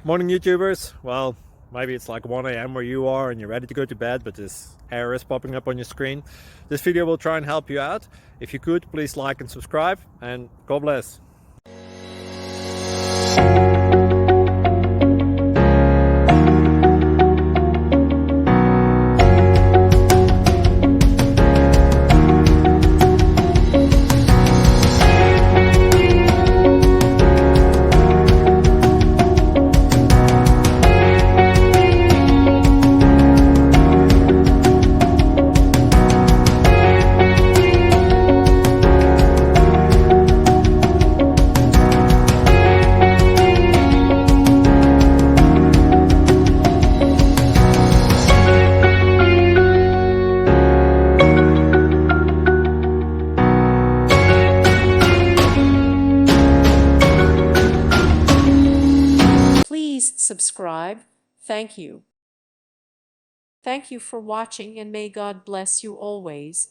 Morning YouTubers. Well, maybe it's like 1 a.m. where you are and you're ready to go to bed, but this error is popping up on your screen. This video will try and help you out. If you could, please like and subscribe, and God bless. Please subscribe. Thank you. Thank you for watching, and may God bless you always.